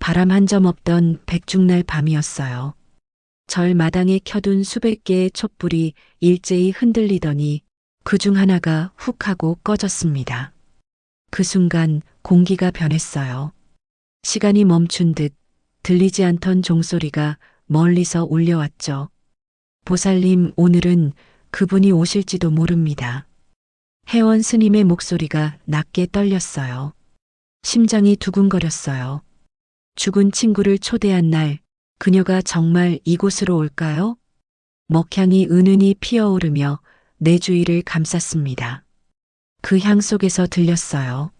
바람 한 점 없던 백중날 밤이었어요. 절 마당에 켜둔 수백 개의 촛불이 일제히 흔들리더니 그중 하나가 훅 하고 꺼졌습니다. 그 순간 공기가 변했어요. 시간이 멈춘 듯 들리지 않던 종소리가 멀리서 울려왔죠. 보살님, 오늘은 그분이 오실지도 모릅니다. 회원 스님의 목소리가 낮게 떨렸어요. 심장이 두근거렸어요. 죽은 친구를 초대한 날, 그녀가 정말 이곳으로 올까요? 먹향이 은은히 피어오르며 내 주위를 감쌌습니다. 그 향 속에서 들렸어요.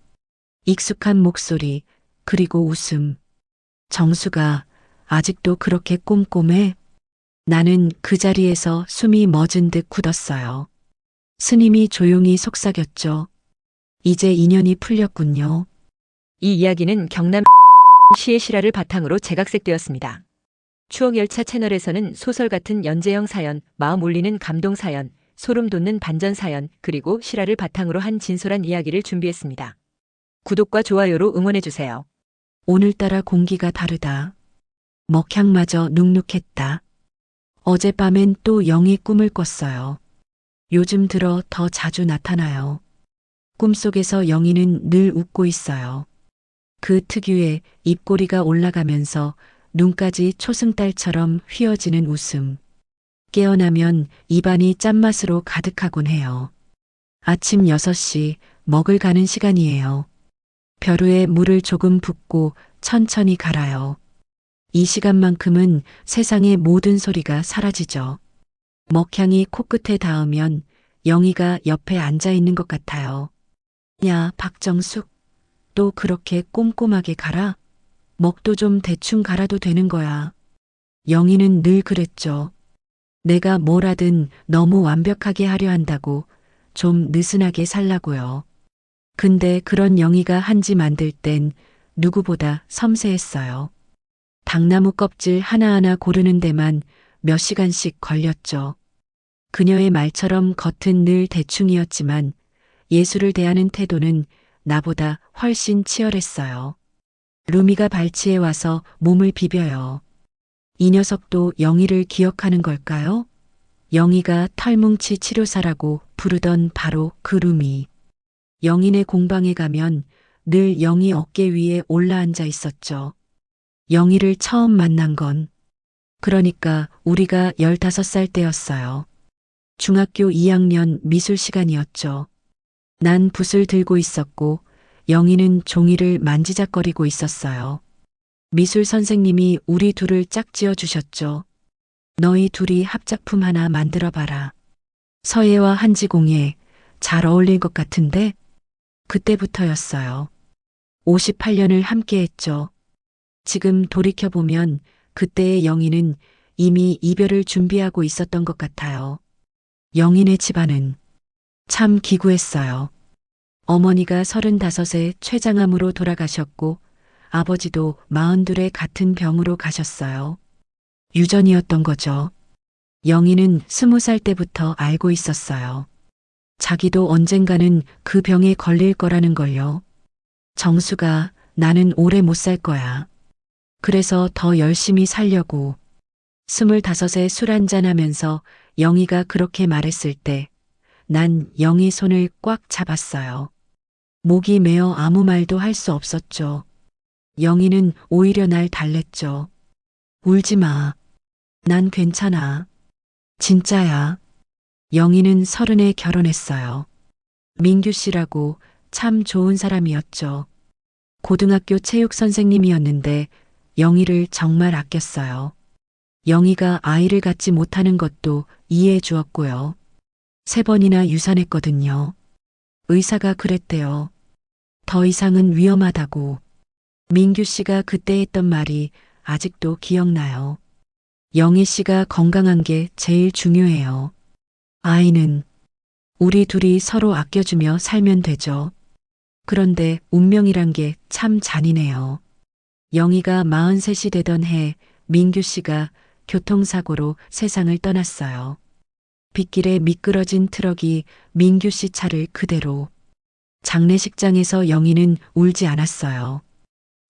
익숙한 목소리, 그리고 웃음. 정수가 아직도 그렇게 꼼꼼해? 나는 그 자리에서 숨이 멎은 듯 굳었어요. 스님이 조용히 속삭였죠. 이제 인연이 풀렸군요. 이 이야기는 경남 시의 실화를 바탕으로 재각색되었습니다. 추억열차 채널에서는 소설 같은 연재형 사연, 마음 울리는 감동 사연, 소름 돋는 반전 사연, 그리고 실화를 바탕으로 한 진솔한 이야기를 준비했습니다. 구독과 좋아요로 응원해주세요. 오늘따라 공기가 다르다. 먹향마저 눅눅했다. 어젯밤엔 또 영이 꿈을 꿨어요. 요즘 들어 더 자주 나타나요. 꿈속에서 영희는 늘 웃고 있어요. 그 특유의 입꼬리가 올라가면서 눈까지 초승달처럼 휘어지는 웃음. 깨어나면 입안이 짠맛으로 가득하곤 해요. 아침 6시 먹을 가는 시간이에요. 벼루에 물을 조금 붓고 천천히 갈아요. 이 시간만큼은 세상의 모든 소리가 사라지죠. 먹향이 코끝에 닿으면 영희가 옆에 앉아 있는 것 같아요. 야, 박정숙, 또 그렇게 꼼꼼하게 갈아? 먹도 좀 대충 갈아도 되는 거야. 영희는 늘 그랬죠. 내가 뭘 하든 너무 완벽하게 하려 한다고 좀 느슨하게 살라고요. 근데 그런 영희가 한지 만들 땐 누구보다 섬세했어요. 당나무 껍질 하나하나 고르는 데만 몇 시간씩 걸렸죠. 그녀의 말처럼 겉은 늘 대충이었지만 예술을 대하는 태도는 나보다 훨씬 치열했어요. 루미가 발치에 와서 몸을 비벼요. 이 녀석도 영희를 기억하는 걸까요? 영희가 털뭉치 치료사라고 부르던 바로 그 루미. 영희네 공방에 가면 늘 영희 어깨 위에 올라앉아 있었죠. 영희를 처음 만난 건 그러니까 우리가 15살 때였어요. 중학교 2학년 미술 시간이었죠. 난 붓을 들고 있었고 영희는 종이를 만지작거리고 있었어요. 미술 선생님이 우리 둘을 짝지어 주셨죠. 너희 둘이 합작품 하나 만들어 봐라. 서예와 한지공예 잘 어울릴 것 같은데? 그때부터였어요. 58년을 함께 했죠. 지금 돌이켜보면 그때의 영희는 이미 이별을 준비하고 있었던 것 같아요. 영희네 집안은 참 기구했어요. 어머니가 35에 췌장암으로 돌아가셨고 아버지도 42에 같은 병으로 가셨어요. 유전이었던 거죠. 영희는 20살 때부터 알고 있었어요. 자기도 언젠가는 그 병에 걸릴 거라는 걸요. 정수가 나는 오래 못 살 거야. 그래서 더 열심히 살려고. 25에 술 한잔하면서 영희가 그렇게 말했을 때 난 영희 손을 꽉 잡았어요. 목이 메어 아무 말도 할 수 없었죠. 영희는 오히려 날 달랬죠. 울지 마. 난 괜찮아. 진짜야. 영희는 30에 결혼했어요. 민규 씨라고 참 좋은 사람이었죠. 고등학교 체육 선생님이었는데 영희를 정말 아꼈어요. 영희가 아이를 갖지 못하는 것도 이해해 주었고요. 3번이나 유산했거든요. 의사가 그랬대요. 더 이상은 위험하다고. 민규 씨가 그때 했던 말이 아직도 기억나요. 영희 씨가 건강한 게 제일 중요해요. 아이는 우리 둘이 서로 아껴주며 살면 되죠. 그런데 운명이란 게 참 잔인해요. 영희가 43이 되던 해 민규 씨가 교통사고로 세상을 떠났어요. 빗길에 미끄러진 트럭이 민규 씨 차를 그대로. 장례식장에서 영희는 울지 않았어요.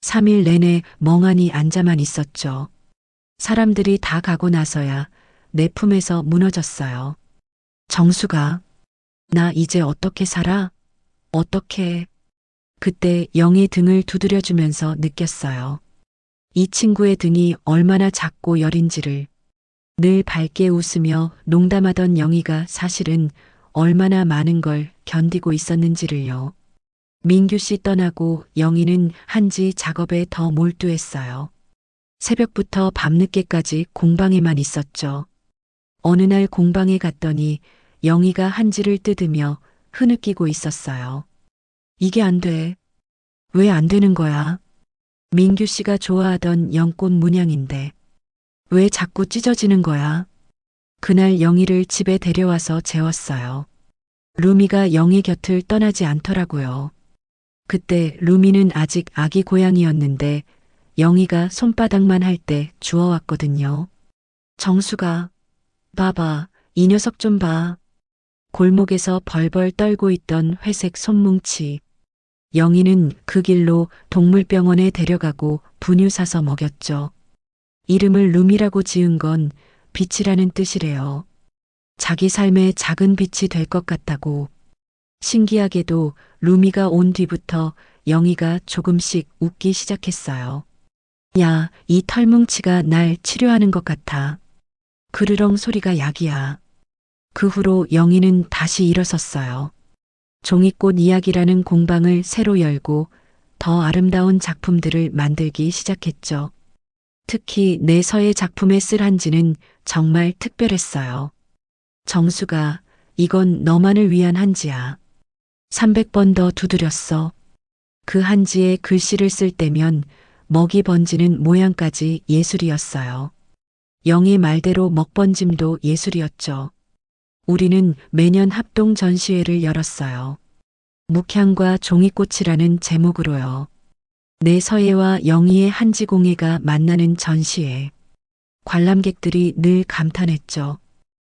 3일 내내 멍하니 앉아만 있었죠. 사람들이 다 가고 나서야 내 품에서 무너졌어요. 정수가, 나 이제 어떻게 살아? 어떻게? 그때 영의 등을 두드려주면서 느꼈어요. 이 친구의 등이 얼마나 작고 여린지를. 늘 밝게 웃으며 농담하던 영희가 사실은 얼마나 많은 걸 견디고 있었는지를요. 민규 씨 떠나고 영희는 한지 작업에 더 몰두했어요. 새벽부터 밤늦게까지 공방에만 있었죠. 어느 날 공방에 갔더니 영희가 한지를 뜯으며 흐느끼고 있었어요. 이게 안 돼. 왜 안 되는 거야? 민규 씨가 좋아하던 연꽃 문양인데 왜 자꾸 찢어지는 거야? 그날 영희를 집에 데려와서 재웠어요. 루미가 영희 곁을 떠나지 않더라고요. 그때 루미는 아직 아기 고양이였는데 영희가 손바닥만 할 때 주워왔거든요. 정수가, 봐봐, 이 녀석 좀 봐. 골목에서 벌벌 떨고 있던 회색 손뭉치. 영희는 그 길로 동물병원에 데려가고 분유 사서 먹였죠. 이름을 루미라고 지은 건 빛이라는 뜻이래요. 자기 삶에 작은 빛이 될 것 같다고. 신기하게도 루미가 온 뒤부터 영희가 조금씩 웃기 시작했어요. 야, 이 털뭉치가 날 치료하는 것 같아. 그르렁 소리가 약이야. 그 후로 영희는 다시 일어섰어요. 종이꽃 이야기라는 공방을 새로 열고 더 아름다운 작품들을 만들기 시작했죠. 특히 내 서예 작품에 쓸 한지는 정말 특별했어요. 정수가, 이건 너만을 위한 한지야. 300번 더 두드렸어. 그 한지에 글씨를 쓸 때면 먹이 번지는 모양까지 예술이었어요. 영희 말대로 먹번짐도 예술이었죠. 우리는 매년 합동 전시회를 열었어요. 묵향과 종이꽃이라는 제목으로요. 내 서예와 영희의 한지공예가 만나는 전시회. 관람객들이 늘 감탄했죠.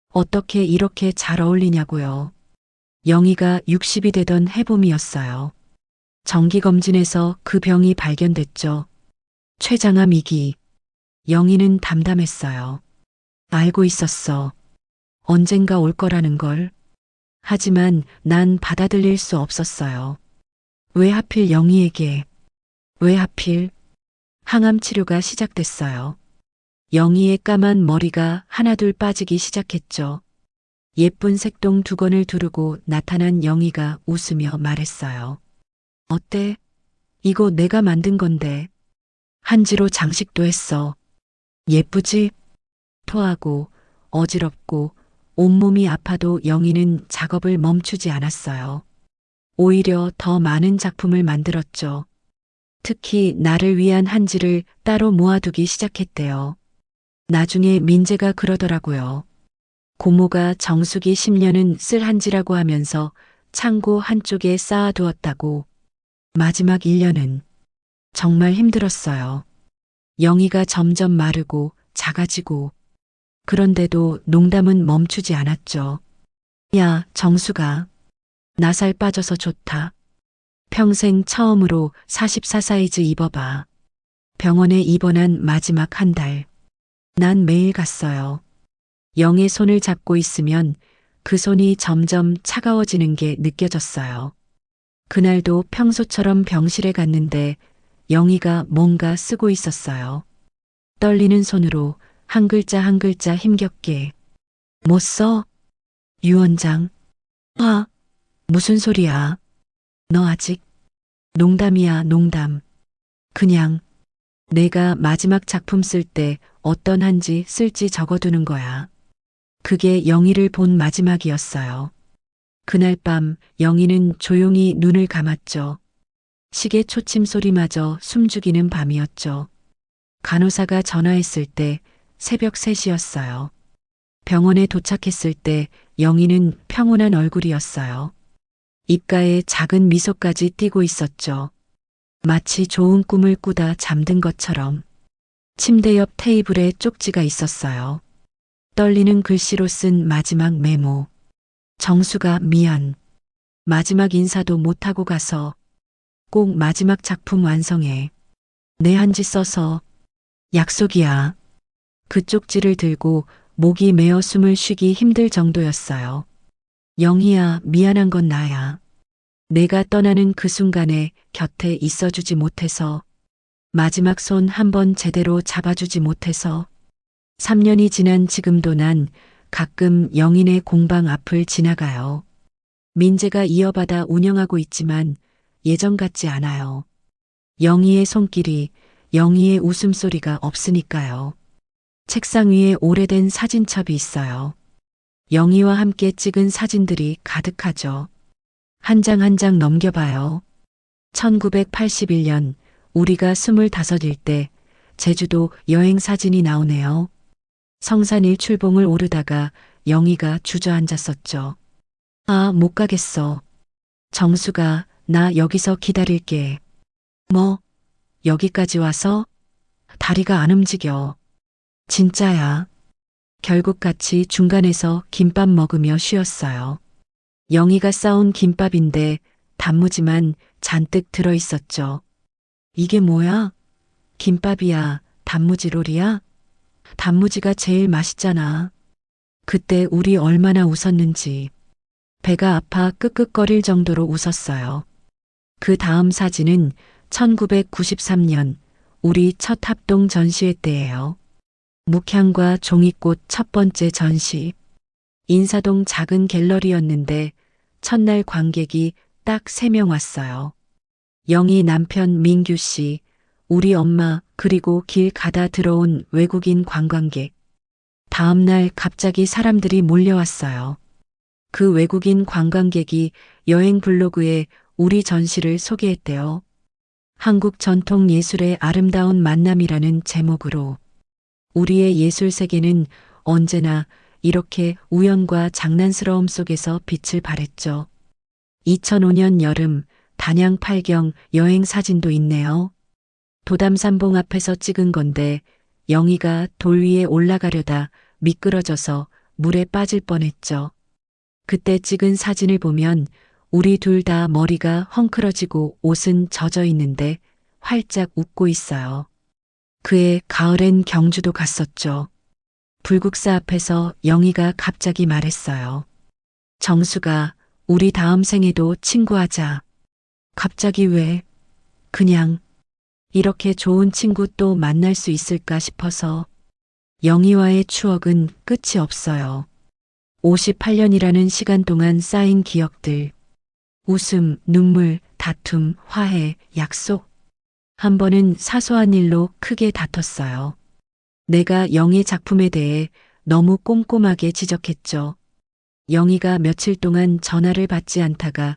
어떻게 이렇게 잘 어울리냐고요. 영희가 60이 되던 해봄이었어요. 정기검진에서 그 병이 발견됐죠. 췌장암 2기. 영희는 담담했어요. 알고 있었어. 언젠가 올 거라는 걸. 하지만 난 받아들일 수 없었어요. 왜 하필 영희에게? 왜 하필? 항암 치료가 시작됐어요. 영희의 까만 머리가 하나둘 빠지기 시작했죠. 예쁜 색동 두건을 두르고 나타난 영희가 웃으며 말했어요. 어때? 이거 내가 만든 건데. 한지로 장식도 했어. 예쁘지? 토하고 어지럽고 온몸이 아파도 영희는 작업을 멈추지 않았어요. 오히려 더 많은 작품을 만들었죠. 특히 나를 위한 한지를 따로 모아두기 시작했대요. 나중에 민재가 그러더라고요. 고모가 정수기 10년은 쓸 한지라고 하면서 창고 한쪽에 쌓아두었다고. 마지막 1년은 정말 힘들었어요. 영희가 점점 마르고 작아지고. 그런데도 농담은 멈추지 않았죠. 야, 정수가. 나 살 빠져서 좋다. 평생 처음으로 44 사이즈 입어봐. 병원에 입원한 마지막 한 달. 난 매일 갔어요. 영의 손을 잡고 있으면 그 손이 점점 차가워지는 게 느껴졌어요. 그날도 평소처럼 병실에 갔는데 영희가 뭔가 쓰고 있었어요. 떨리는 손으로 한 글자 한 글자 힘겹게. 뭐 써? 유 원장. 아, 무슨 소리야? 너 아직? 농담이야, 농담. 그냥 내가 마지막 작품 쓸 때 어떤 한지 쓸지 적어두는 거야. 그게 영희를 본 마지막이었어요. 그날 밤 영희는 조용히 눈을 감았죠. 시계 초침 소리마저 숨죽이는 밤이었죠. 간호사가 전화했을 때 새벽 3시였어요. 병원에 도착했을 때 영희는 평온한 얼굴이었어요. 입가에 작은 미소까지 띄고 있었죠. 마치 좋은 꿈을 꾸다 잠든 것처럼. 침대 옆 테이블에 쪽지가 있었어요. 떨리는 글씨로 쓴 마지막 메모. 정수가 미안. 마지막 인사도 못하고 가서 꼭 마지막 작품 완성해. 내 한지 써서. 약속이야. 그 쪽지를 들고 목이 메어 숨을 쉬기 힘들 정도였어요. 영희야, 미안한 건 나야. 내가 떠나는 그 순간에 곁에 있어주지 못해서, 마지막 손 한 번 제대로 잡아주지 못해서, 3년이 지난 지금도 난 가끔 영인의 공방 앞을 지나가요. 민재가 이어받아 운영하고 있지만 예전 같지 않아요. 영희의 손길이, 영희의 웃음소리가 없으니까요. 책상 위에 오래된 사진첩이 있어요. 영희와 함께 찍은 사진들이 가득하죠. 한 장 한 장 넘겨봐요. 1981년 우리가 25일 때 제주도 여행 사진이 나오네요. 성산 일출봉을 오르다가 영희가 주저앉았었죠. 아, 못 가겠어. 정수가, 나 여기서 기다릴게. 뭐, 여기까지 와서? 다리가 안 움직여. 진짜야. 결국 같이 중간에서 김밥 먹으며 쉬었어요. 영희가 싸온 김밥인데 단무지만 잔뜩 들어있었죠. 이게 뭐야? 김밥이야, 단무지 롤이야? 단무지가 제일 맛있잖아. 그때 우리 얼마나 웃었는지. 배가 아파 끄끄거릴 정도로 웃었어요. 그 다음 사진은 1993년 우리 첫 합동 전시회 때예요. 묵향과 종이꽃 첫 번째 전시. 인사동 작은 갤러리였는데 첫날 관객이 딱 3명 왔어요. 영희 남편 민규 씨, 우리 엄마, 그리고 길 가다 들어온 외국인 관광객. 다음날 갑자기 사람들이 몰려왔어요. 그 외국인 관광객이 여행 블로그에 우리 전시를 소개했대요. 한국 전통 예술의 아름다운 만남이라는 제목으로. 우리의 예술 세계는 언제나 이렇게 우연과 장난스러움 속에서 빛을 발했죠. 2005년 여름 단양 팔경 여행 사진도 있네요. 도담산봉 앞에서 찍은 건데 영희가 돌 위에 올라가려다 미끄러져서 물에 빠질 뻔했죠. 그때 찍은 사진을 보면 우리 둘 다 머리가 헝클어지고 옷은 젖어 있는데 활짝 웃고 있어요. 그해 가을엔 경주도 갔었죠. 불국사 앞에서 영희가 갑자기 말했어요. 정수가, 우리 다음 생에도 친구하자. 갑자기 왜? 그냥 이렇게 좋은 친구 또 만날 수 있을까 싶어서. 영희와의 추억은 끝이 없어요. 58년이라는 시간 동안 쌓인 기억들. 웃음, 눈물, 다툼, 화해, 약속. 한 번은 사소한 일로 크게 다퉜어요. 내가 영희 작품에 대해 너무 꼼꼼하게 지적했죠. 영희가 며칠 동안 전화를 받지 않다가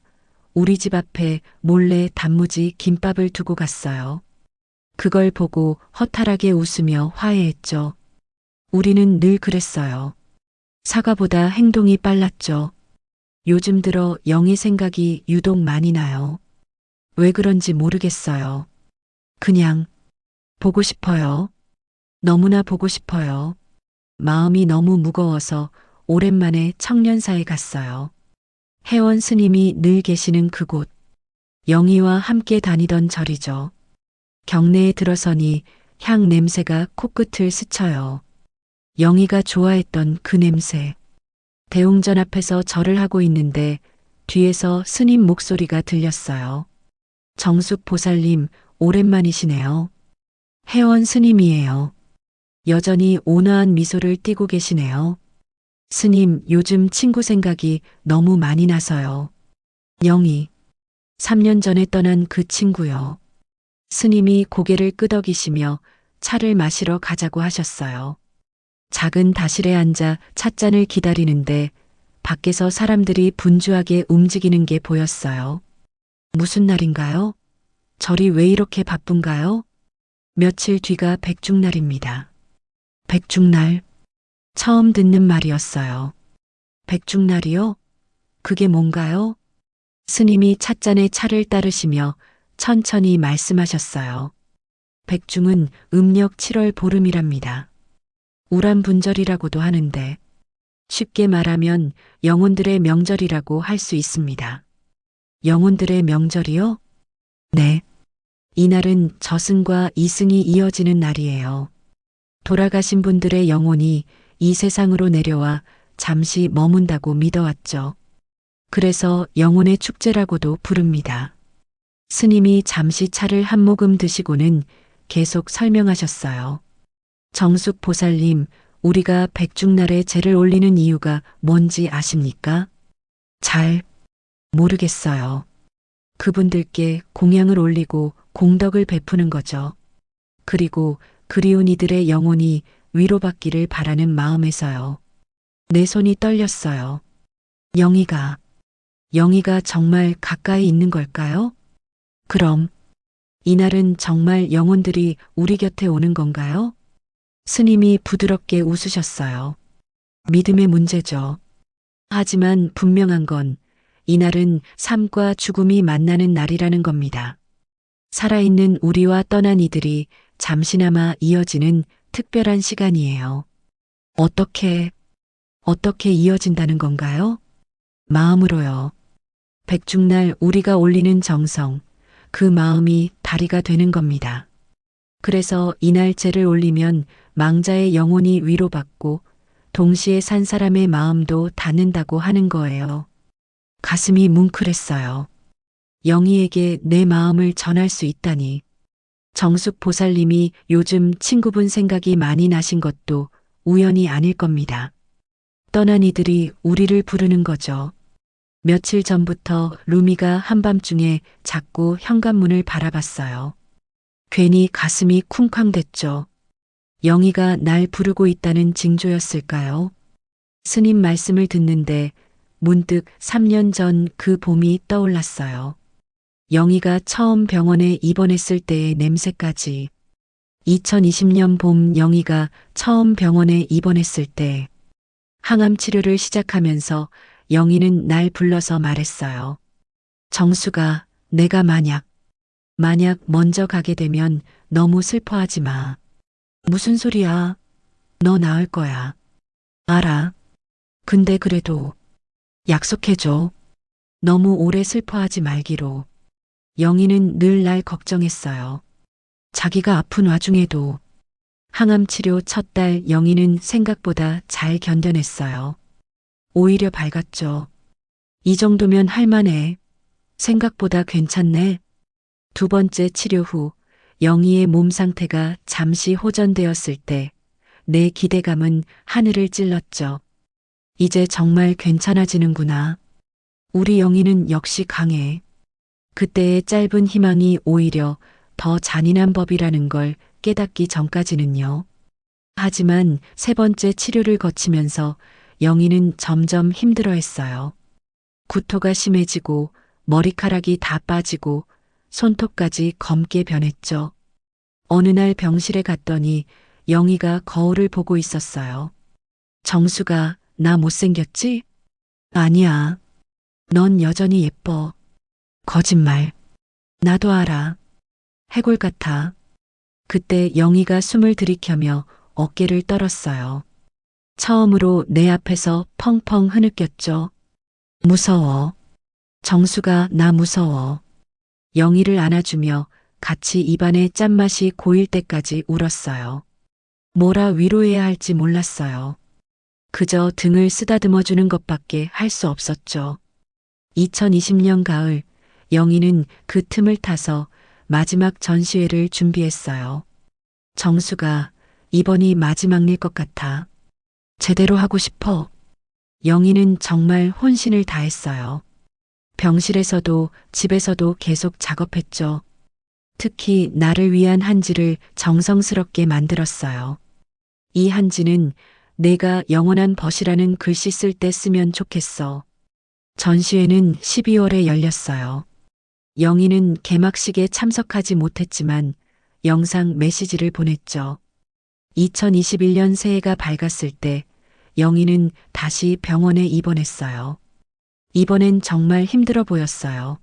우리 집 앞에 몰래 단무지 김밥을 두고 갔어요. 그걸 보고 허탈하게 웃으며 화해했죠. 우리는 늘 그랬어요. 사과보다 행동이 빨랐죠. 요즘 들어 영희 생각이 유독 많이 나요. 왜 그런지 모르겠어요. 그냥 보고 싶어요. 너무나 보고 싶어요. 마음이 너무 무거워서 오랜만에 청년사에 갔어요. 회원 스님이 늘 계시는 그곳. 영희와 함께 다니던 절이죠. 경내에 들어서니 향 냄새가 코끝을 스쳐요. 영희가 좋아했던 그 냄새. 대웅전 앞에서 절을 하고 있는데 뒤에서 스님 목소리가 들렸어요. 정숙 보살님, 오랜만이시네요. 회원 스님이에요. 여전히 온화한 미소를 띠고 계시네요. 스님, 요즘 친구 생각이 너무 많이 나서요. 영희, 3년 전에 떠난 그 친구요. 스님이 고개를 끄덕이시며 차를 마시러 가자고 하셨어요. 작은 다실에 앉아 찻잔을 기다리는데 밖에서 사람들이 분주하게 움직이는 게 보였어요. 무슨 날인가요? 절이 왜 이렇게 바쁜가요? 며칠 뒤가 백중날입니다. 백중날. 처음 듣는 말이었어요. 백중날이요? 그게 뭔가요? 스님이 찻잔에 차를 따르시며 천천히 말씀하셨어요. 백중은 음력 7월 보름이랍니다. 우란분절이라고도 하는데 쉽게 말하면 영혼들의 명절이라고 할 수 있습니다. 영혼들의 명절이요? 네. 이날은 저승과 이승이 이어지는 날이에요. 돌아가신 분들의 영혼이 이 세상으로 내려와 잠시 머문다고 믿어왔죠. 그래서 영혼의 축제라고도 부릅니다. 스님이 잠시 차를 한 모금 드시고는 계속 설명하셨어요. 정숙 보살님, 우리가 백중날에 제를 올리는 이유가 뭔지 아십니까? 잘 모르겠어요. 그분들께 공양을 올리고 공덕을 베푸는 거죠. 그리고 그리운 이들의 영혼이 위로받기를 바라는 마음에서요. 내 손이 떨렸어요. 영희가 정말 가까이 있는 걸까요? 그럼 이날은 정말 영혼들이 우리 곁에 오는 건가요? 스님이 부드럽게 웃으셨어요. 믿음의 문제죠. 하지만 분명한 건 이날은 삶과 죽음이 만나는 날이라는 겁니다. 살아있는 우리와 떠난 이들이 잠시나마 이어지는 특별한 시간이에요. 어떻게 이어진다는 건가요? 마음으로요. 백중날 우리가 올리는 정성, 그 마음이 다리가 되는 겁니다. 그래서 이날 제를 올리면 망자의 영혼이 위로받고 동시에 산 사람의 마음도 닿는다고 하는 거예요. 가슴이 뭉클했어요. 영희에게 내 마음을 전할 수 있다니. 정숙 보살님이 요즘 친구분 생각이 많이 나신 것도 우연이 아닐 겁니다. 떠난 이들이 우리를 부르는 거죠. 며칠 전부터 루미가 한밤중에 자꾸 현관문을 바라봤어요. 괜히 가슴이 쿵쾅댔죠. 영희가 날 부르고 있다는 징조였을까요? 스님 말씀을 듣는데 문득 3년 전 그 봄이 떠올랐어요. 영희가 처음 병원에 입원했을 때의 냄새까지. 2020년 봄 영희가 처음 병원에 입원했을 때 항암 치료를 시작하면서 영희는 날 불러서 말했어요. 정수가 내가 만약 먼저 가게 되면 너무 슬퍼하지 마. 무슨 소리야? 너 나을 거야. 알아. 근데 그래도 약속해줘. 너무 오래 슬퍼하지 말기로. 영희는 늘 날 걱정했어요. 자기가 아픈 와중에도. 항암 치료 첫 달 영희는 생각보다 잘 견뎌냈어요. 오히려 밝았죠. 이 정도면 할만해. 생각보다 괜찮네. 두 번째 치료 후 영희의 몸 상태가 잠시 호전되었을 때 내 기대감은 하늘을 찔렀죠. 이제 정말 괜찮아지는구나. 우리 영희는 역시 강해. 그때의 짧은 희망이 오히려 더 잔인한 법이라는 걸 깨닫기 전까지는요. 하지만 세 번째 치료를 거치면서 영희는 점점 힘들어했어요. 구토가 심해지고 머리카락이 다 빠지고 손톱까지 검게 변했죠. 어느 날 병실에 갔더니 영희가 거울을 보고 있었어요. 정수가 나 못생겼지? 아니야. 넌 여전히 예뻐. 거짓말. 나도 알아. 해골 같아. 그때 영희가 숨을 들이켜며 어깨를 떨었어요. 처음으로 내 앞에서 펑펑 흐느꼈죠. 무서워. 정수가 나 무서워. 영희를 안아주며 같이 입안에 짠맛이 고일 때까지 울었어요. 뭐라 위로해야 할지 몰랐어요. 그저 등을 쓰다듬어 주는 것밖에 할 수 없었죠. 2020년 가을, 영희는 그 틈을 타서 마지막 전시회를 준비했어요. 정수가 이번이 마지막일 것 같아. 제대로 하고 싶어. 영희는 정말 혼신을 다했어요. 병실에서도 집에서도 계속 작업했죠. 특히 나를 위한 한지를 정성스럽게 만들었어요. 이 한지는 내가 영원한 벗이라는 글씨 쓸 때 쓰면 좋겠어. 전시회는 12월에 열렸어요. 영희는 개막식에 참석하지 못했지만 영상 메시지를 보냈죠. 2021년 새해가 밝았을 때 영희는 다시 병원에 입원했어요. 이번엔 정말 힘들어 보였어요.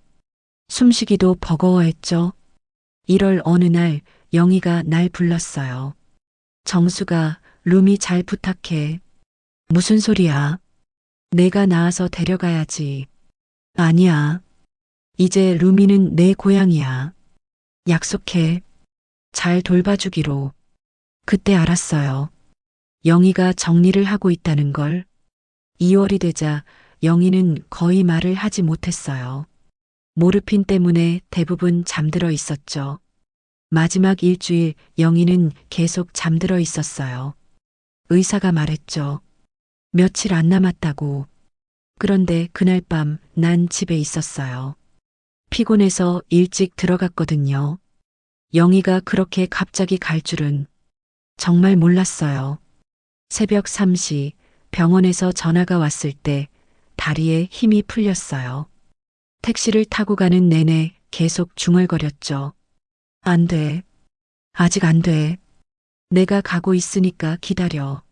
숨쉬기도 버거워했죠. 1월 어느 날 영희가 날 불렀어요. 정수가 루미 잘 부탁해. 무슨 소리야? 내가 나와서 데려가야지. 아니야. 이제 루미는 내 고향이야. 약속해. 잘 돌봐주기로. 그때 알았어요. 영희가 정리를 하고 있다는 걸. 2월이 되자 영희는 거의 말을 하지 못했어요. 모르핀 때문에 대부분 잠들어 있었죠. 마지막 일주일 영희는 계속 잠들어 있었어요. 의사가 말했죠. 며칠 안 남았다고. 그런데 그날 밤 난 집에 있었어요. 피곤해서 일찍 들어갔거든요. 영희가 그렇게 갑자기 갈 줄은 정말 몰랐어요. 새벽 3시 병원에서 전화가 왔을 때 다리에 힘이 풀렸어요. 택시를 타고 가는 내내 계속 중얼거렸죠. 안 돼. 아직 안 돼. 내가 가고 있으니까 기다려.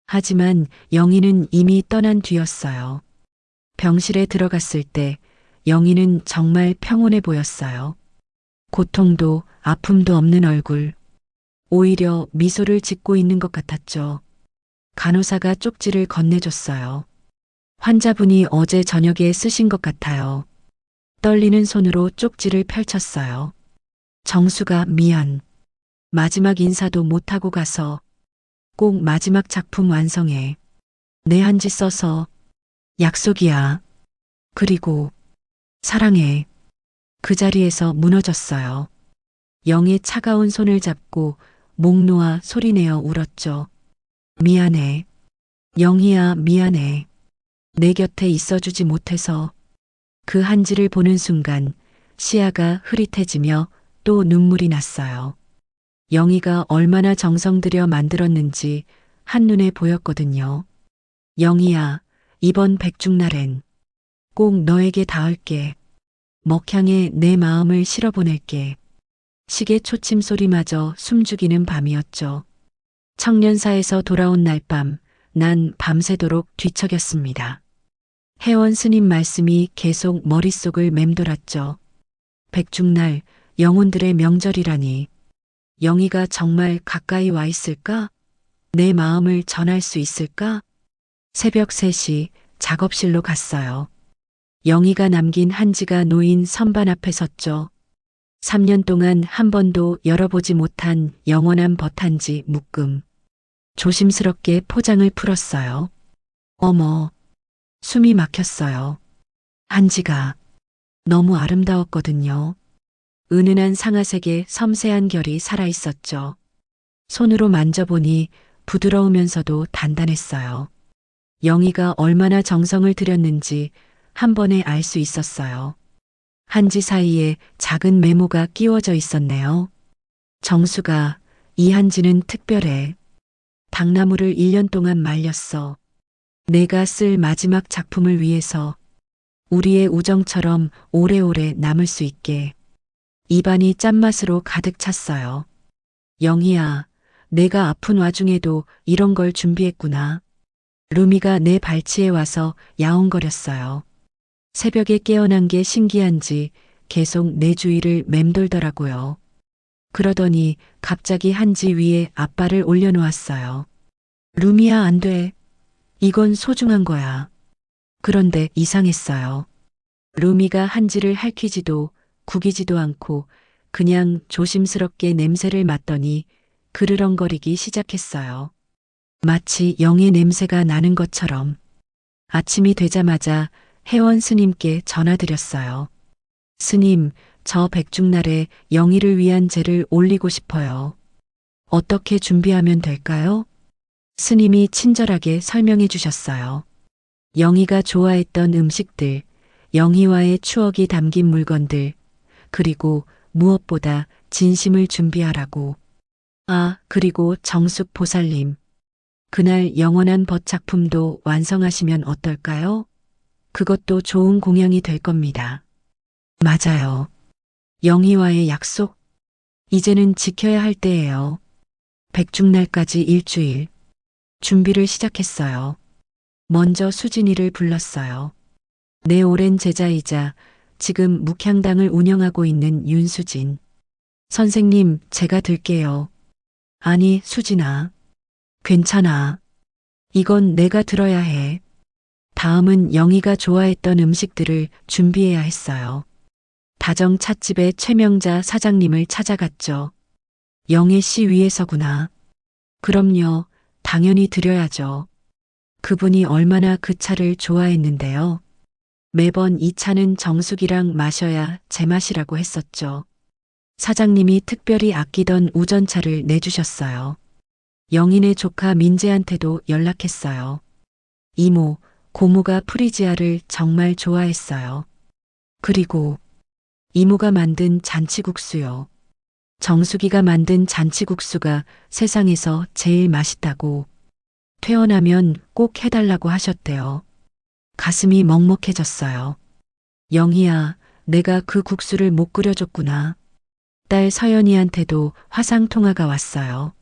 하지만 영희는 이미 떠난 뒤였어요. 병실에 들어갔을 때 영희는 정말 평온해 보였어요. 고통도 아픔도 없는 얼굴. 오히려 미소를 짓고 있는 것 같았죠. 간호사가 쪽지를 건네줬어요. 환자분이 어제 저녁에 쓰신 것 같아요. 떨리는 손으로 쪽지를 펼쳤어요. 정수가 미안. 마지막 인사도 못하고 가서 꼭 마지막 작품 완성해. 내 한지 써서 약속이야. 그리고 사랑해. 그 자리에서 무너졌어요. 영의 차가운 손을 잡고 목 놓아 소리내어 울었죠. 미안해. 영희야, 미안해. 내 곁에 있어주지 못해서. 그 한지를 보는 순간 시야가 흐릿해지며 또 눈물이 났어요. 영희가 얼마나 정성 들여 만들었는지 한눈에 보였거든요. 영희야, 이번 백중날엔 꼭 너에게 닿을게. 먹향에 내 마음을 실어보낼게. 시계 초침 소리마저 숨죽이는 밤이었죠. 청년사에서 돌아온 날 밤, 난 밤새도록 뒤척였습니다. 회원 스님 말씀이 계속 머릿속을 맴돌았죠. 백중날, 영혼들의 명절이라니. 영희가 정말 가까이 와 있을까? 내 마음을 전할 수 있을까? 새벽 3시 작업실로 갔어요. 영희가 남긴 한지가 놓인 선반 앞에 섰죠. 3년 동안 한 번도 열어보지 못한 영원한 버탄지 묶음. 조심스럽게 포장을 풀었어요. 어머, 숨이 막혔어요. 한지가 너무 아름다웠거든요. 은은한 상아색에 섬세한 결이 살아있었죠. 손으로 만져보니 부드러우면서도 단단했어요. 영희가 얼마나 정성을 들였는지 한 번에 알 수 있었어요. 한지 사이에 작은 메모가 끼워져 있었네요. 정수가, 이 한지는 특별해. 당나무를 1년 동안 말렸어. 내가 쓸 마지막 작품을 위해서 우리의 우정처럼 오래오래 남을 수 있게. 입안이 짠맛으로 가득 찼어요. 영희야, 내가 아픈 와중에도 이런 걸 준비했구나. 루미가 내 발치에 와서 야옹거렸어요. 새벽에 깨어난 게 신기한지 계속 내 주위를 맴돌더라고요. 그러더니 갑자기 한지 위에 앞발을 올려놓았어요. 루미야, 안 돼. 이건 소중한 거야. 그런데 이상했어요. 루미가 한지를 핥히지도 구기지도 않고 그냥 조심스럽게 냄새를 맡더니 그르렁거리기 시작했어요. 마치 영의 냄새가 나는 것처럼. 아침이 되자마자 회원 스님께 전화드렸어요. 스님, 저 백중날에 영희를 위한 제를 올리고 싶어요. 어떻게 준비하면 될까요? 스님이 친절하게 설명해 주셨어요. 영희가 좋아했던 음식들, 영희와의 추억이 담긴 물건들, 그리고 무엇보다 진심을 준비하라고. 아, 그리고 정숙 보살님. 그날 영원한 벗 작품도 완성하시면 어떨까요? 그것도 좋은 공양이 될 겁니다. 맞아요. 영희와의 약속? 이제는 지켜야 할 때예요. 백중날까지 일주일. 준비를 시작했어요. 먼저 수진이를 불렀어요. 내 오랜 제자이자 지금 묵향당을 운영하고 있는 윤수진. 선생님, 제가 들게요. 아니, 수진아. 괜찮아. 이건 내가 들어야 해. 다음은 영희가 좋아했던 음식들을 준비해야 했어요. 다정 찻집의 최명자 사장님을 찾아갔죠. 영애 씨 위해서구나. 그럼요. 당연히 드려야죠. 그분이 얼마나 그 차를 좋아했는데요. 매번 이 차는 정숙이랑 마셔야 제맛이라고 했었죠. 사장님이 특별히 아끼던 우전차를 내주셨어요. 영인의 조카 민재한테도 연락했어요. 이모, 고모가 프리지아를 정말 좋아했어요. 그리고 이모가 만든 잔치국수요. 정숙이가 만든 잔치국수가 세상에서 제일 맛있다고 퇴원하면 꼭 해달라고 하셨대요. 가슴이 먹먹해졌어요. 영희야, 내가 그 국수를 못 끓여줬구나. 딸 서연이한테도 화상통화가 왔어요.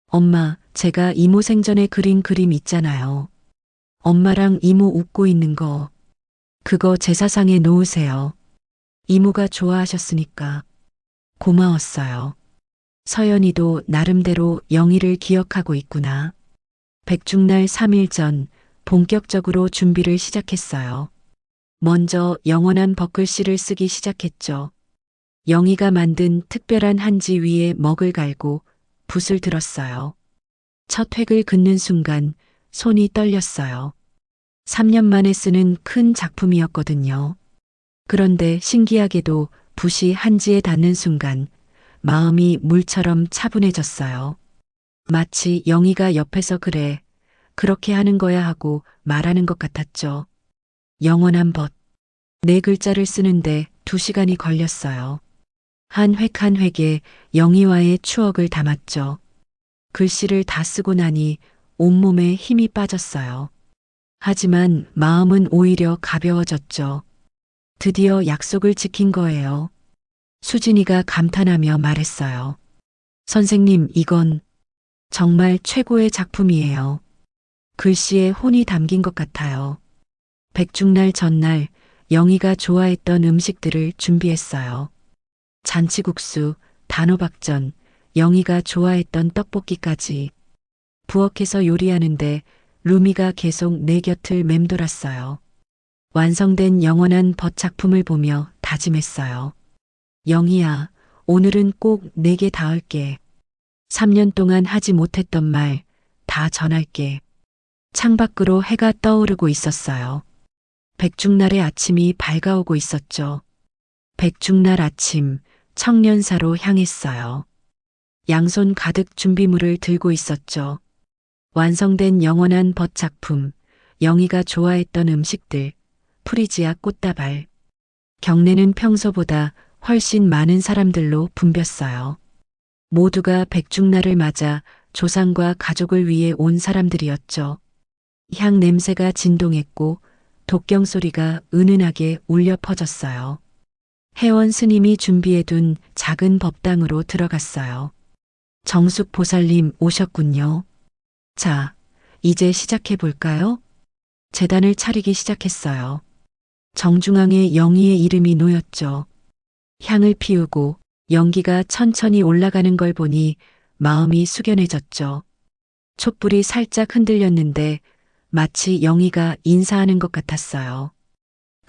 엄마, 제가 이모 생전에 그린 그림 있잖아요. 엄마랑 이모 웃고 있는 거. 그거 제사상에 놓으세요. 이모가 좋아하셨으니까. 고마웠어요. 서연이도 나름대로 영희를 기억하고 있구나. 백중날 3일 전 본격적으로 준비를 시작했어요. 먼저 영원한 벚글씨를 쓰기 시작했죠. 영희가 만든 특별한 한지 위에 먹을 갈고 붓을 들었어요. 첫 획을 긋는 순간 손이 떨렸어요. 3년 만에 쓰는 큰 작품이었거든요. 그런데 신기하게도 붓이 한지에 닿는 순간 마음이 물처럼 차분해졌어요. 마치 영희가 옆에서 그래, 그렇게 하는 거야 하고 말하는 것 같았죠. 영원한 벗. 네 글자를 쓰는데 2시간이 걸렸어요. 한 획 한 획에 영희와의 추억을 담았죠. 글씨를 다 쓰고 나니 온몸에 힘이 빠졌어요. 하지만 마음은 오히려 가벼워졌죠. 드디어 약속을 지킨 거예요. 수진이가 감탄하며 말했어요. 선생님, 이건 정말 최고의 작품이에요. 글씨에 혼이 담긴 것 같아요. 백중날 전날 영희가 좋아했던 음식들을 준비했어요. 잔치국수, 단호박전, 영희가 좋아했던 떡볶이까지. 부엌에서 요리하는데 루미가 계속 내 곁을 맴돌았어요. 완성된 영원한 벗 작품을 보며 다짐했어요. 영희야, 오늘은 꼭 내게 닿을게. 3년 동안 하지 못했던 말 다 전할게. 창밖으로 해가 떠오르고 있었어요. 백중날의 아침이 밝아오고 있었죠. 백중날 아침, 청년사로 향했어요. 양손 가득 준비물을 들고 있었죠. 완성된 영원한 벗 작품, 영희가 좋아했던 음식들, 프리지아 꽃다발. 경내는 평소보다 훨씬 많은 사람들로 붐볐어요. 모두가 백중날을 맞아 조상과 가족을 위해 온 사람들이었죠. 향 냄새가 진동했고 독경 소리가 은은하게 울려 퍼졌어요. 회원 스님이 준비해둔 작은 법당으로 들어갔어요. 정숙 보살님 오셨군요. 자, 이제 시작해 볼까요? 제단을 차리기 시작했어요. 정중앙에 영희의 이름이 놓였죠. 향을 피우고 연기가 천천히 올라가는 걸 보니 마음이 숙연해졌죠. 촛불이 살짝 흔들렸는데 마치 영희가 인사하는 것 같았어요.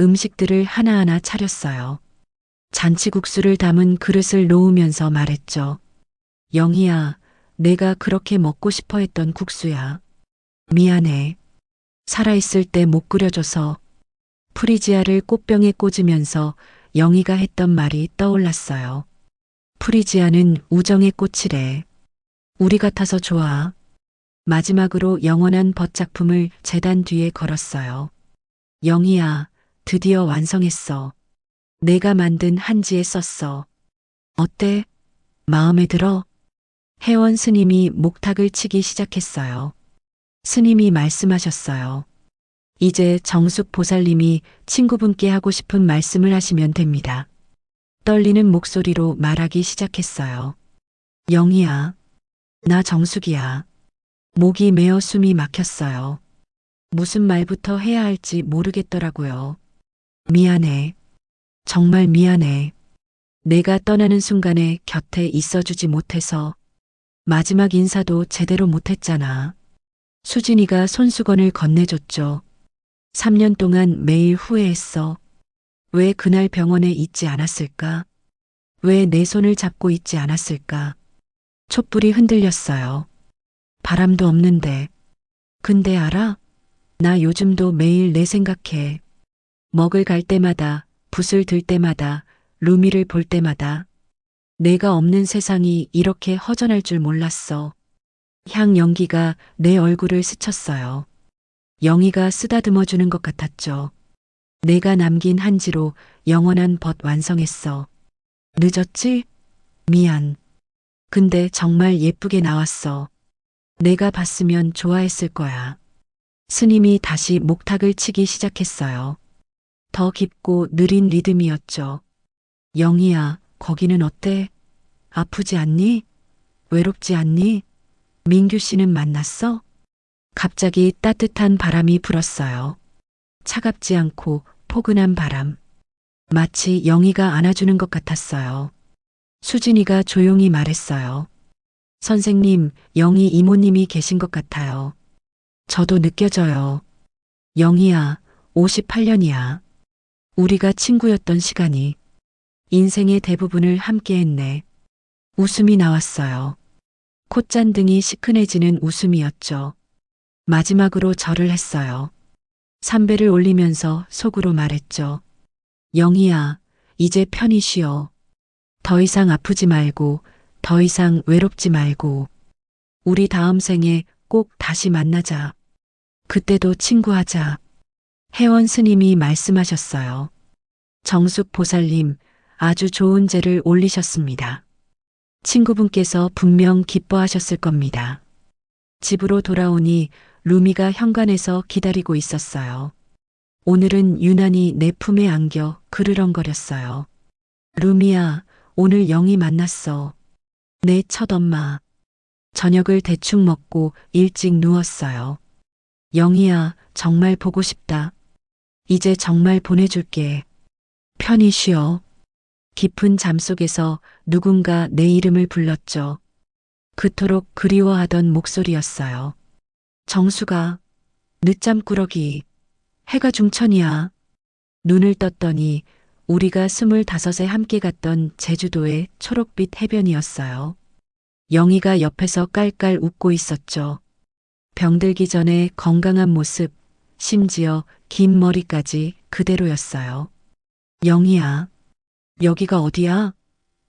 음식들을 하나하나 차렸어요. 잔치국수를 담은 그릇을 놓으면서 말했죠. 영희야, 내가 그렇게 먹고 싶어 했던 국수야. 미안해. 살아있을 때 못 끓여줘서. 프리지아를 꽃병에 꽂으면서 영희가 했던 말이 떠올랐어요. 프리지아는 우정의 꽃이래. 우리 같아서 좋아. 마지막으로 영원한 벗 작품을 제단 뒤에 걸었어요. 영희야, 드디어 완성했어. 내가 만든 한지에 썼어. 어때? 마음에 들어? 회원 스님이 목탁을 치기 시작했어요. 스님이 말씀하셨어요. 이제 정숙 보살님이 친구분께 하고 싶은 말씀을 하시면 됩니다. 떨리는 목소리로 말하기 시작했어요. 영희야, 나 정숙이야. 목이 메어 숨이 막혔어요. 무슨 말부터 해야 할지 모르겠더라고요. 미안해. 정말 미안해. 내가 떠나는 순간에 곁에 있어주지 못해서 마지막 인사도 제대로 못했잖아. 수진이가 손수건을 건네줬죠. 3년 동안 매일 후회했어. 왜 그날 병원에 있지 않았을까? 왜 내 손을 잡고 있지 않았을까? 촛불이 흔들렸어요. 바람도 없는데. 근데 알아? 나 요즘도 매일 내 생각해. 먹을 갈 때마다, 붓을 들 때마다, 루미를 볼 때마다. 내가 없는 세상이 이렇게 허전할 줄 몰랐어. 향 연기가 내 얼굴을 스쳤어요. 영희가 쓰다듬어 주는 것 같았죠. 내가 남긴 한지로 영원한 벗 완성했어. 늦었지? 미안. 근데 정말 예쁘게 나왔어. 내가 봤으면 좋아했을 거야. 스님이 다시 목탁을 치기 시작했어요. 더 깊고 느린 리듬이었죠. 영희야, 거기는 어때? 아프지 않니? 외롭지 않니? 민규 씨는 만났어? 갑자기 따뜻한 바람이 불었어요. 차갑지 않고 포근한 바람. 마치 영희가 안아주는 것 같았어요. 수진이가 조용히 말했어요. 선생님, 영희 이모님이 계신 것 같아요. 저도 느껴져요. 영희야, 58년이야. 우리가 친구였던 시간이 인생의 대부분을 함께 했네. 웃음이 나왔어요. 콧잔등이 시큰해지는 웃음이었죠. 마지막으로 절을 했어요. 삼배를 올리면서 속으로 말했죠. 영희야, 이제 편히 쉬어. 더 이상 아프지 말고, 더 이상 외롭지 말고. 우리 다음 생에 꼭 다시 만나자. 그때도 친구하자. 혜원 스님이 말씀하셨어요. 정숙 보살님, 아주 좋은 제를 올리셨습니다. 친구분께서 분명 기뻐하셨을 겁니다. 집으로 돌아오니 루미가 현관에서 기다리고 있었어요. 오늘은 유난히 내 품에 안겨 그르렁거렸어요. 루미야, 오늘 영희 만났어. 내 첫 엄마. 저녁을 대충 먹고 일찍 누웠어요. 영희야, 정말 보고 싶다. 이제 정말 보내줄게. 편히 쉬어. 깊은 잠 속에서 누군가 내 이름을 불렀죠. 그토록 그리워하던 목소리였어요. 정수가, 늦잠 꾸러기, 해가 중천이야. 눈을 떴더니 우리가 25에 함께 갔던 제주도의 초록빛 해변이었어요. 영희가 옆에서 깔깔 웃고 있었죠. 병들기 전에 건강한 모습, 심지어 긴 머리까지 그대로였어요. 영희야, 여기가 어디야?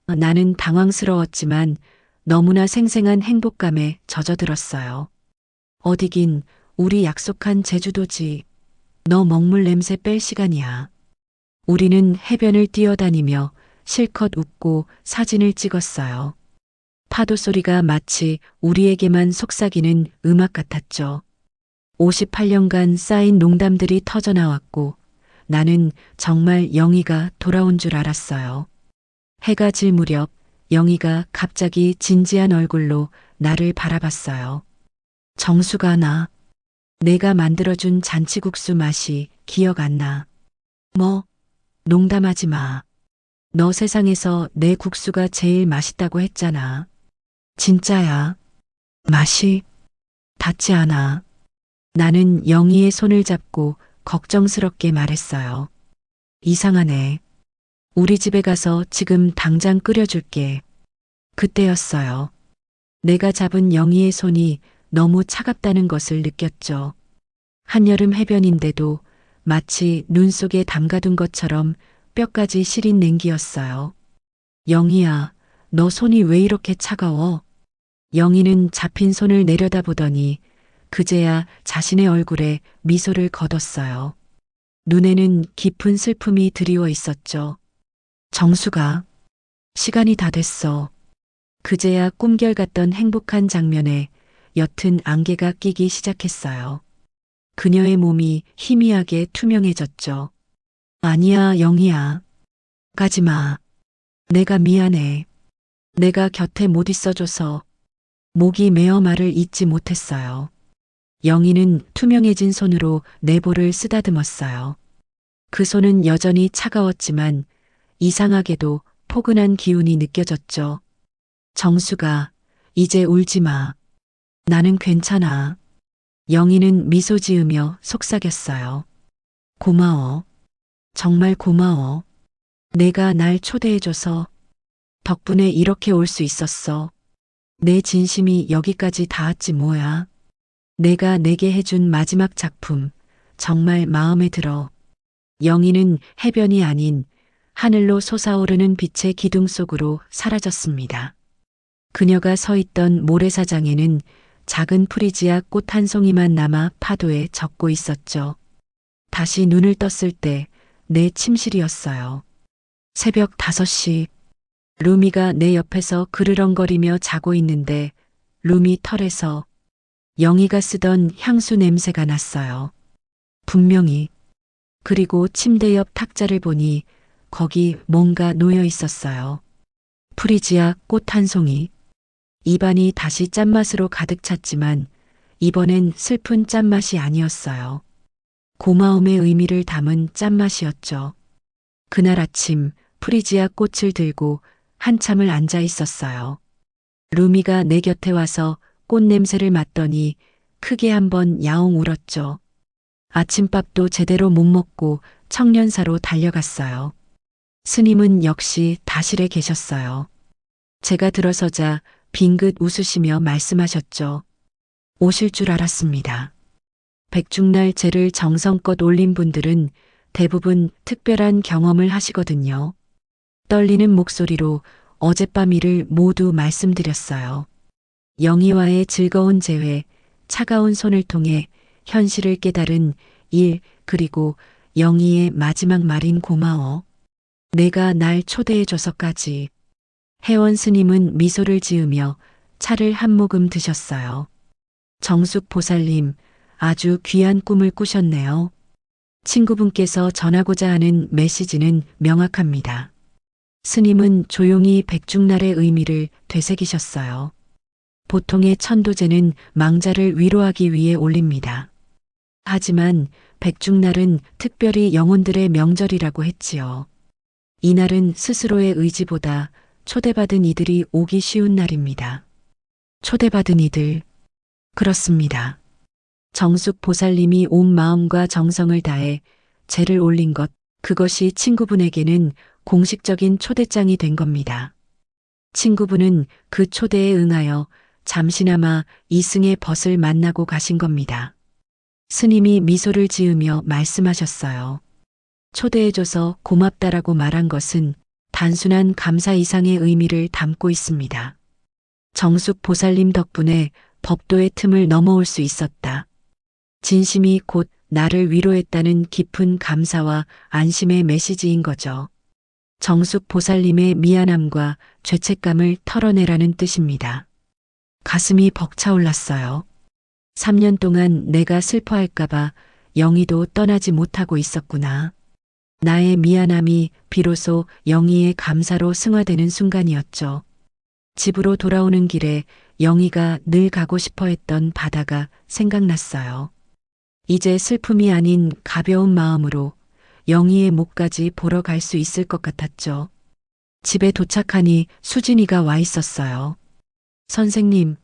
나는 당황스러웠지만 너무나 생생한 행복감에 젖어들었어요. 어디긴 우리 약속한 제주도지. 너 먹물 냄새 뺄 시간이야. 우리는 해변을 뛰어다니며 실컷 웃고 사진을 찍었어요. 파도 소리가 마치 우리에게만 속삭이는 음악 같았죠. 58년간 쌓인 농담들이 터져나왔고 나는 정말 영희가 돌아온 줄 알았어요. 해가 질 무렵 영희가 갑자기 진지한 얼굴로 나를 바라봤어요. 정수가 나. 내가 만들어준 잔치국수 맛이 기억 안 나. 뭐? 농담하지 마. 너 세상에서 내 국수가 제일 맛있다고 했잖아. 진짜야. 맛이 닿지 않아. 나는 영희의 손을 잡고 걱정스럽게 말했어요. 이상하네. 우리 집에 가서 지금 당장 끓여줄게. 그때였어요. 내가 잡은 영희의 손이 너무 차갑다는 것을 느꼈죠. 한여름 해변인데도 마치 눈 속에 담가둔 것처럼 뼈까지 시린 냉기였어요. 영희야, 너 손이 왜 이렇게 차가워? 영희는 잡힌 손을 내려다보더니 그제야 자신의 얼굴에 미소를 거뒀어요. 눈에는 깊은 슬픔이 드리워 있었죠. 정수가, 시간이 다 됐어. 그제야 꿈결 같던 행복한 장면에 옅은 안개가 끼기 시작했어요. 그녀의 몸이 희미하게 투명해졌죠. 아니야, 영희야. 가지 마. 내가 미안해. 내가 곁에 못 있어줘서 목이 메어 말을 잇지 못했어요. 영희는 투명해진 손으로 내 볼을 쓰다듬었어요. 그 손은 여전히 차가웠지만 이상하게도 포근한 기운이 느껴졌죠. 정수가, 이제 울지 마. 나는 괜찮아. 영희는 미소 지으며 속삭였어요. 고마워. 정말 고마워. 내가 날 초대해줘서 덕분에 이렇게 올 수 있었어. 내 진심이 여기까지 닿았지 뭐야. 내가 내게 해준 마지막 작품, 정말 마음에 들어. 영희는 해변이 아닌 하늘로 솟아오르는 빛의 기둥 속으로 사라졌습니다. 그녀가 서 있던 모래사장에는 작은 프리지아 꽃 한 송이만 남아 파도에 젖고 있었죠. 다시 눈을 떴을 때 내 침실이었어요. 새벽 5시. 루미가 내 옆에서 그르렁거리며 자고 있는데 루미 털에서 영희가 쓰던 향수 냄새가 났어요. 분명히. 그리고 침대 옆 탁자를 보니 거기 뭔가 놓여 있었어요. 프리지아 꽃 한 송이. 입안이 다시 짠맛으로 가득 찼지만 이번엔 슬픈 짠맛이 아니었어요. 고마움의 의미를 담은 짠맛이었죠. 그날 아침 프리지아 꽃을 들고 한참을 앉아 있었어요. 루미가 내 곁에 와서 꽃 냄새를 맡더니 크게 한번 야옹 울었죠. 아침밥도 제대로 못 먹고 청년사로 달려갔어요. 스님은 역시 다실에 계셨어요. 제가 들어서자 빙긋 웃으시며 말씀하셨죠. 오실 줄 알았습니다. 백중날 제를 정성껏 올린 분들은 대부분 특별한 경험을 하시거든요. 떨리는 목소리로 어젯밤 일을 모두 말씀드렸어요. 영희와의 즐거운 재회, 차가운 손을 통해 현실을 깨달은 일, 그리고 영희의 마지막 말인 고마워. 내가 날 초대해줘서까지. 회원 스님은 미소를 지으며 차를 한 모금 드셨어요. 정숙 보살님, 아주 귀한 꿈을 꾸셨네요. 친구분께서 전하고자 하는 메시지는 명확합니다. 스님은 조용히 백중날의 의미를 되새기셨어요. 보통의 천도제는 망자를 위로하기 위해 올립니다. 하지만 백중날은 특별히 영혼들의 명절이라고 했지요. 이날은 스스로의 의지보다 초대받은 이들이 오기 쉬운 날입니다. 초대받은 이들. 그렇습니다. 정숙 보살님이 온 마음과 정성을 다해 제를 올린 것, 그것이 친구분에게는 공식적인 초대장이 된 겁니다. 친구분은 그 초대에 응하여 잠시나마 이승의 벗을 만나고 가신 겁니다. 스님이 미소를 지으며 말씀하셨어요. 초대해줘서 고맙다라고 말한 것은 단순한 감사 이상의 의미를 담고 있습니다. 정숙 보살님 덕분에 법도의 틈을 넘어올 수 있었다. 진심이 곧 나를 위로했다는 깊은 감사와 안심의 메시지인 거죠. 정숙 보살님의 미안함과 죄책감을 털어내라는 뜻입니다. 가슴이 벅차올랐어요. 3년 동안 내가 슬퍼할까봐 영희도 떠나지 못하고 있었구나. 나의 미안함이 비로소 영희의 감사로 승화되는 순간이었죠. 집으로 돌아오는 길에 영희가 늘 가고 싶어 했던 바다가 생각났어요. 이제 슬픔이 아닌 가벼운 마음으로 영희의 목까지 보러 갈 수 있을 것 같았죠. 집에 도착하니 수진이가 와 있었어요. 선생님,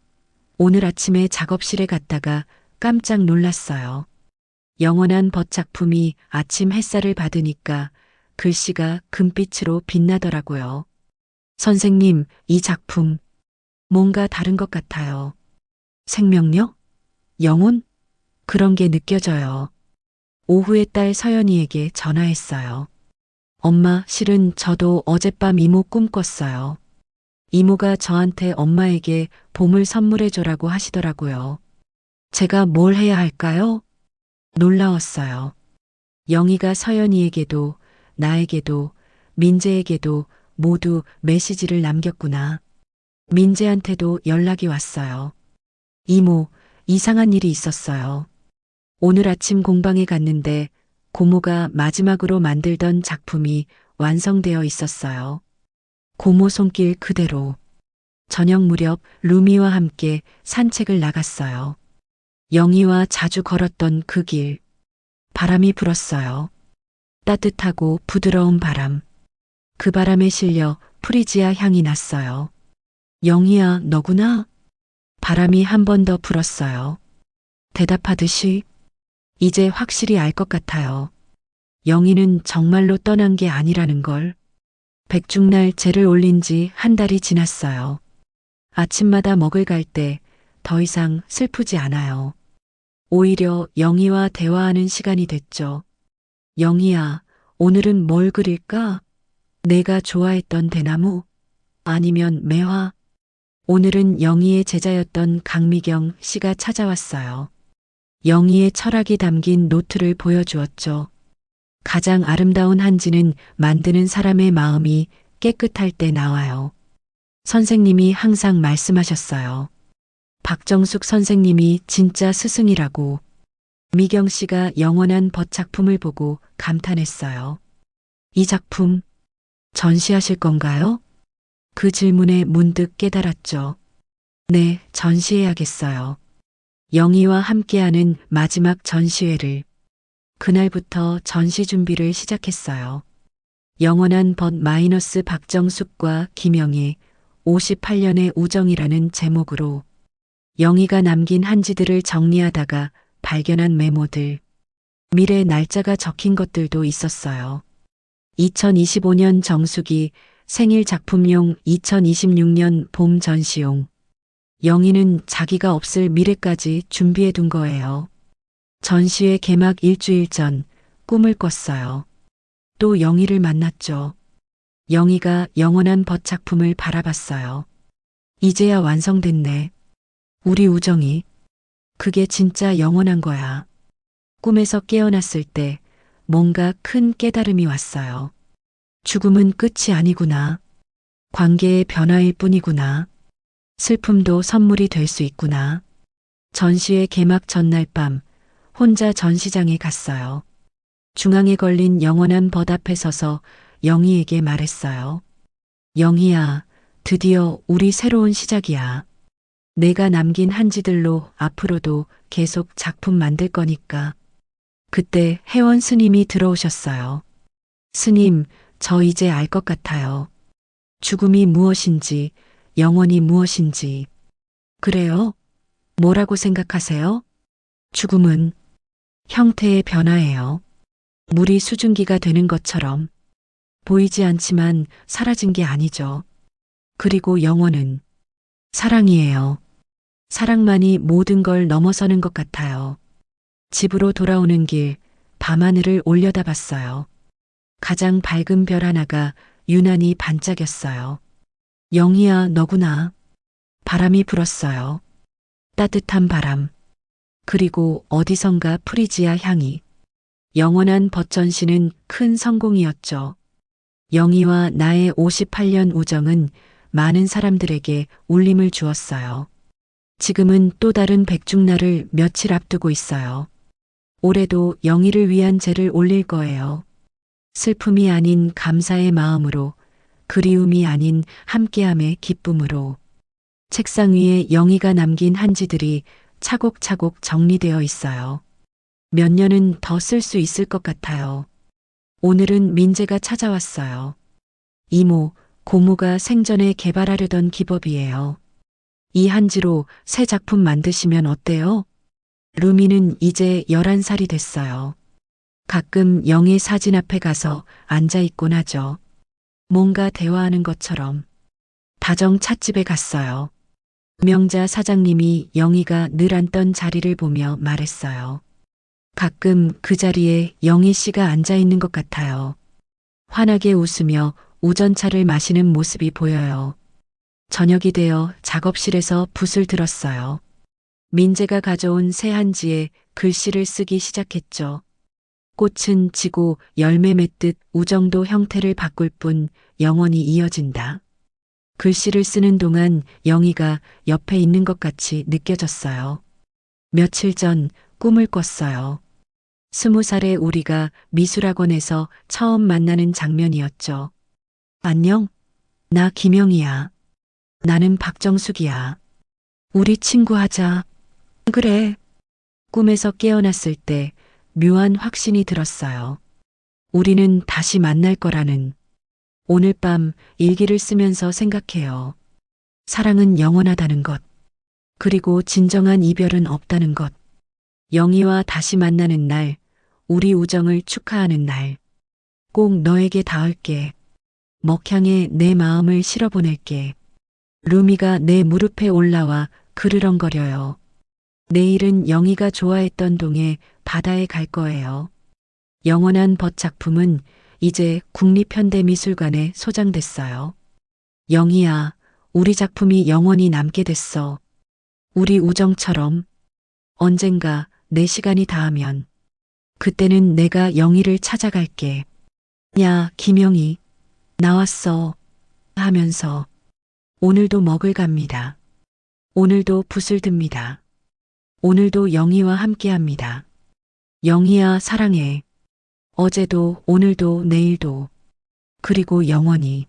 오늘 아침에 작업실에 갔다가 깜짝 놀랐어요. 영원한 벗 작품이 아침 햇살을 받으니까 글씨가 금빛으로 빛나더라고요. 선생님, 이 작품 뭔가 다른 것 같아요. 생명력? 영혼? 그런 게 느껴져요. 오후에 딸 서연이에게 전화했어요. 엄마, 실은 저도 어젯밤 이모 꿈 꿨어요. 이모가 저한테 엄마에게 봄을 선물해줘라고 하시더라고요. 제가 뭘 해야 할까요? 놀라웠어요. 영희가 서연이에게도 나에게도 민재에게도 모두 메시지를 남겼구나. 민재한테도 연락이 왔어요. 이모, 이상한 일이 있었어요. 오늘 아침 공방에 갔는데 고모가 마지막으로 만들던 작품이 완성되어 있었어요. 고모 손길 그대로. 저녁 무렵 루미와 함께 산책을 나갔어요. 영희와 자주 걸었던 그 길. 바람이 불었어요. 따뜻하고 부드러운 바람. 그 바람에 실려 프리지아 향이 났어요. 영희야, 너구나? 바람이 한 번 더 불었어요. 대답하듯이 이제 확실히 알 것 같아요. 영희는 정말로 떠난 게 아니라는 걸. 백중날 제를 올린 지 한 달이 지났어요. 아침마다 먹을 갈 때 더 이상 슬프지 않아요. 오히려 영희와 대화하는 시간이 됐죠. 영희야, 오늘은 뭘 그릴까? 내가 좋아했던 대나무? 아니면 매화? 오늘은 영희의 제자였던 강미경 씨가 찾아왔어요. 영희의 철학이 담긴 노트를 보여주었죠. 가장 아름다운 한지는 만드는 사람의 마음이 깨끗할 때 나와요. 선생님이 항상 말씀하셨어요. 박정숙 선생님이 진짜 스승이라고. 미경 씨가 영원한 벗 작품을 보고 감탄했어요. 이 작품 전시하실 건가요? 그 질문에 문득 깨달았죠. 네, 전시해야겠어요. 영희와 함께하는 마지막 전시회를. 그날부터 전시 준비를 시작했어요. 영원한 벗 마이너스 박정숙과 김영희 58년의 우정이라는 제목으로 영희가 남긴 한지들을 정리하다가 발견한 메모들, 미래 날짜가 적힌 것들도 있었어요. 2025년 정수기 생일 작품용 2026년 봄 전시용. 영희는 자기가 없을 미래까지 준비해 둔 거예요. 전시회 개막 일주일 전 꿈을 꿨어요. 또 영희를 만났죠. 영희가 영원한 벗 작품을 바라봤어요. 이제야 완성됐네. 우리 우정이. 그게 진짜 영원한 거야. 꿈에서 깨어났을 때 뭔가 큰 깨달음이 왔어요. 죽음은 끝이 아니구나. 관계의 변화일 뿐이구나. 슬픔도 선물이 될 수 있구나. 전시회 개막 전날 밤 혼자 전시장에 갔어요. 중앙에 걸린 영원한 벗 앞에 서서 영희에게 말했어요. 영희야, 드디어 우리 새로운 시작이야. 내가 남긴 한지들로 앞으로도 계속 작품 만들 거니까. 그때 회원 스님이 들어오셨어요. 스님, 저 이제 알 것 같아요. 죽음이 무엇인지, 영원이 무엇인지. 그래요? 뭐라고 생각하세요? 죽음은 형태의 변화예요. 물이 수증기가 되는 것처럼 보이지 않지만 사라진 게 아니죠. 그리고 영원은 사랑이에요. 사랑만이 모든 걸 넘어서는 것 같아요. 집으로 돌아오는 길 밤하늘을 올려다봤어요. 가장 밝은 별 하나가 유난히 반짝였어요. 영희야, 너구나. 바람이 불었어요. 따뜻한 바람. 그리고 어디선가 프리지아 향이. 영원한 벗 전시는 큰 성공이었죠. 영희와 나의 58년 우정은 많은 사람들에게 울림을 주었어요. 지금은 또 다른 백중날을 며칠 앞두고 있어요. 올해도 영희를 위한 제를 올릴 거예요. 슬픔이 아닌 감사의 마음으로, 그리움이 아닌 함께함의 기쁨으로. 책상 위에 영희가 남긴 한지들이 차곡차곡 정리되어 있어요. 몇 년은 더 쓸 수 있을 것 같아요. 오늘은 민재가 찾아왔어요. 이모, 고모가 생전에 개발하려던 기법이에요. 이 한지로 새 작품 만드시면 어때요? 루미는 이제 11살이 됐어요. 가끔 영희 사진 앞에 가서 앉아 있곤 하죠. 뭔가 대화하는 것처럼. 다정 찻집에 갔어요. 명자 사장님이 영희가 늘 앉던 자리를 보며 말했어요. 가끔 그 자리에 영희 씨가 앉아 있는 것 같아요. 환하게 웃으며 우전차를 마시는 모습이 보여요. 저녁이 되어 작업실에서 붓을 들었어요. 민재가 가져온 새 한지에 글씨를 쓰기 시작했죠. 꽃은 지고 열매 맺듯 우정도 형태를 바꿀 뿐 영원히 이어진다. 글씨를 쓰는 동안 영희가 옆에 있는 것 같이 느껴졌어요. 며칠 전 꿈을 꿨어요. 20살의 우리가 미술학원에서 처음 만나는 장면이었죠. 안녕? 나 김영희야. 나는 박정숙이야. 우리 친구하자. 그래. 꿈에서 깨어났을 때 묘한 확신이 들었어요. 우리는 다시 만날 거라는. 오늘 밤 일기를 쓰면서 생각해요. 사랑은 영원하다는 것. 그리고 진정한 이별은 없다는 것. 영희와 다시 만나는 날, 우리 우정을 축하하는 날. 꼭 너에게 닿을게. 먹향에 내 마음을 실어보낼게. 루미가 내 무릎에 올라와 그르렁거려요. 내일은 영희가 좋아했던 동해 바다에 갈 거예요. 영원한 벗 작품은 이제 국립현대미술관에 소장됐어요. 영희야, 우리 작품이 영원히 남게 됐어. 우리 우정처럼 언젠가 내 시간이 닿으면 그때는 내가 영희를 찾아갈게. 야, 김영희, 나왔어. 하면서 오늘도 먹을 갑니다. 오늘도 붓을 듭니다. 오늘도 영희와 함께합니다. 영희야, 사랑해. 어제도 오늘도 내일도 그리고 영원히.